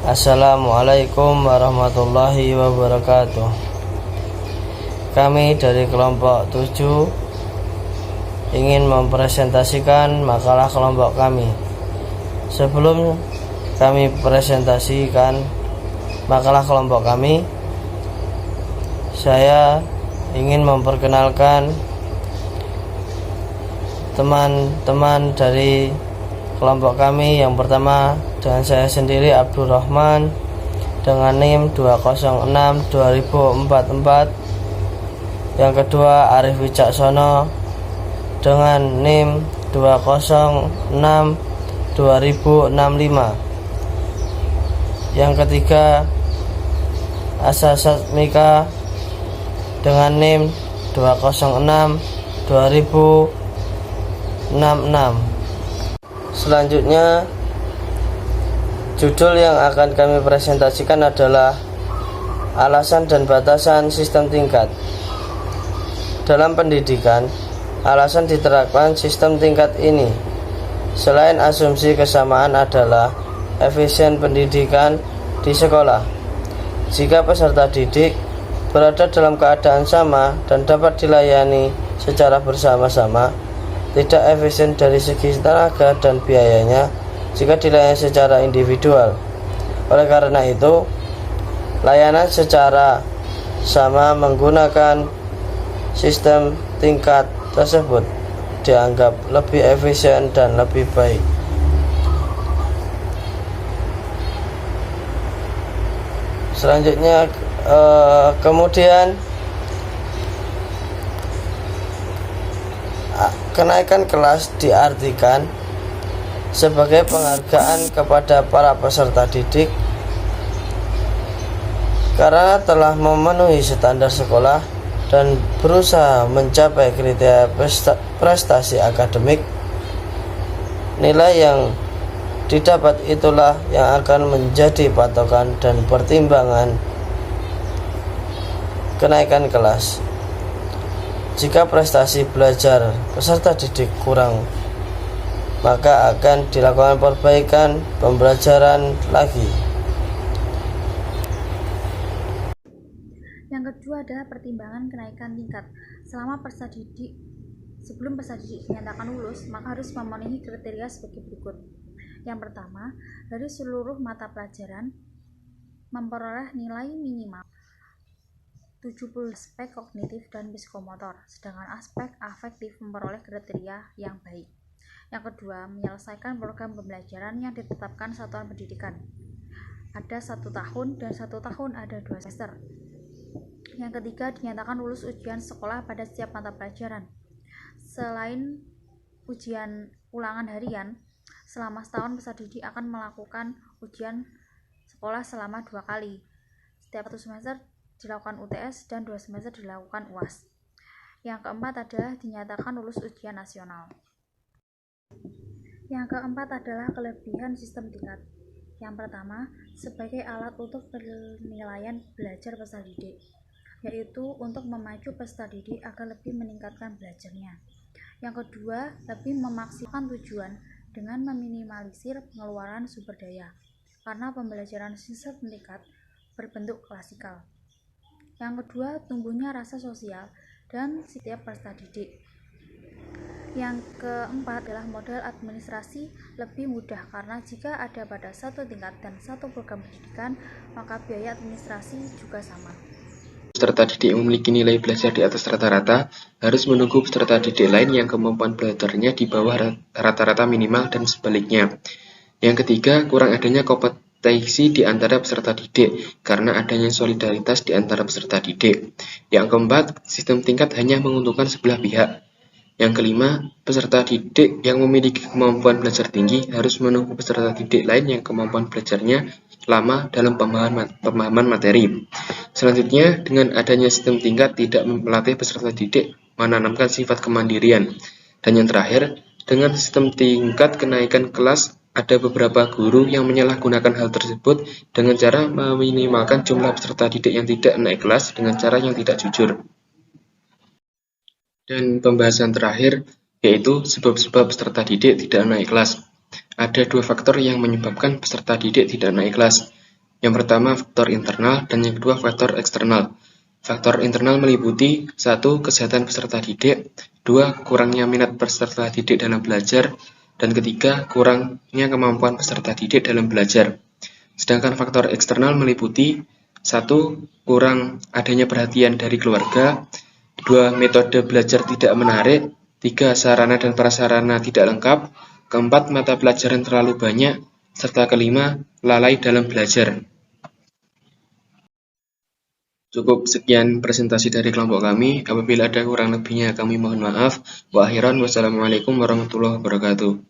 Assalamualaikum warahmatullahi wabarakatuh. Kami dari kelompok 7 ingin mempresentasikan makalah kelompok kami. Sebelum kami presentasikan makalah kelompok kami, saya ingin memperkenalkan teman-teman dari kelompok kami. Yang pertama dengan saya sendiri, Abdurrahman, dengan NIM 206-2044. Yang kedua, Arif Wicaksono dengan NIM 206-2065. Yang ketiga, Asa Satmika dengan NIM 206-2066. Selanjutnya, judul yang akan kami presentasikan adalah alasan dan batasan sistem tingkat. Dalam pendidikan, alasan diterapkan sistem tingkat ini selain asumsi kesamaan adalah efisien pendidikan di sekolah. Jika peserta didik berada dalam keadaan sama dan dapat dilayani secara bersama-sama, tidak efisien dari segi tenaga dan biayanya jika dilayani secara individual. Oleh karena itu, layanan secara sama menggunakan sistem tingkat tersebut dianggap lebih efisien dan lebih baik. Selanjutnya, kemudian kenaikan kelas diartikan sebagai penghargaan kepada para peserta didik karena telah memenuhi standar sekolah dan berusaha mencapai kriteria prestasi akademik. Nilai yang didapat itulah yang akan menjadi patokan dan pertimbangan kenaikan kelas. Jika prestasi belajar peserta didik kurang, maka akan dilakukan perbaikan pembelajaran lagi. Yang kedua adalah pertimbangan kenaikan tingkat. Sebelum peserta didik dinyatakan lulus, maka harus memenuhi kriteria sebagai berikut. Yang pertama, dari seluruh mata pelajaran memperoleh nilai minimal 70 aspek kognitif dan psikomotor, sedangkan aspek afektif memperoleh kriteria yang baik. Yang kedua, menyelesaikan program pembelajaran yang ditetapkan satuan pendidikan. Ada 1 tahun dan 1 tahun ada 2 semester. Yang ketiga, dinyatakan lulus ujian sekolah pada setiap mata pelajaran. Selain ujian ulangan harian, selama setahun peserta didik akan melakukan ujian sekolah selama 2 kali. Setiap 1 semester dilakukan UTS dan 2 semester dilakukan UAS. Yang keempat adalah dinyatakan lulus ujian nasional. Yang keempat adalah kelebihan sistem tingkat. Yang pertama, sebagai alat untuk penilaian belajar peserta didik, yaitu untuk memacu peserta didik agar lebih meningkatkan belajarnya. Yang kedua, lebih memaksimalkan tujuan dengan meminimalisir pengeluaran sumber daya, karena pembelajaran sistem tingkat berbentuk klasikal. Yang kedua, tumbuhnya rasa sosial dan setiap peserta didik. Yang keempat adalah modal administrasi lebih mudah, karena jika ada pada 1 tingkat dan 1 program pendidikan, maka biaya administrasi juga sama. Peserta didik yang memiliki nilai belajar di atas rata-rata harus menunggu peserta didik lain yang kemampuan belajarnya di bawah rata-rata minimal dan sebaliknya. Yang ketiga, kurang adanya kompetensi di antara peserta didik karena adanya solidaritas di antara peserta didik. Yang keempat, sistem tingkat hanya menguntungkan sebelah pihak. Yang kelima, peserta didik yang memiliki kemampuan belajar tinggi harus menunggu peserta didik lain yang kemampuan belajarnya lama dalam pemahaman materi. Selanjutnya, dengan adanya sistem tingkat tidak melatih peserta didik menanamkan sifat kemandirian. Dan yang terakhir, dengan sistem tingkat kenaikan kelas, ada beberapa guru yang menyalahgunakan hal tersebut dengan cara meminimalkan jumlah peserta didik yang tidak naik kelas dengan cara yang tidak jujur. Dan pembahasan terakhir yaitu sebab-sebab peserta didik tidak naik kelas. Ada 2 faktor yang menyebabkan peserta didik tidak naik kelas. Yang pertama faktor internal dan yang kedua faktor eksternal. Faktor internal meliputi 1. Kesehatan peserta didik, 2. Kurangnya minat peserta didik dalam belajar, dan ketiga, kurangnya kemampuan peserta didik dalam belajar. Sedangkan faktor eksternal meliputi 1. Kurang adanya perhatian dari keluarga, 2. Metode belajar tidak menarik, 3. Sarana dan prasarana tidak lengkap, 4. Mata pelajaran terlalu banyak, serta kelima, lalai dalam belajar. Cukup sekian presentasi dari kelompok kami. Apabila ada kurang lebihnya kami mohon maaf. Wa akhiran wassalamualaikum warahmatullahi wabarakatuh.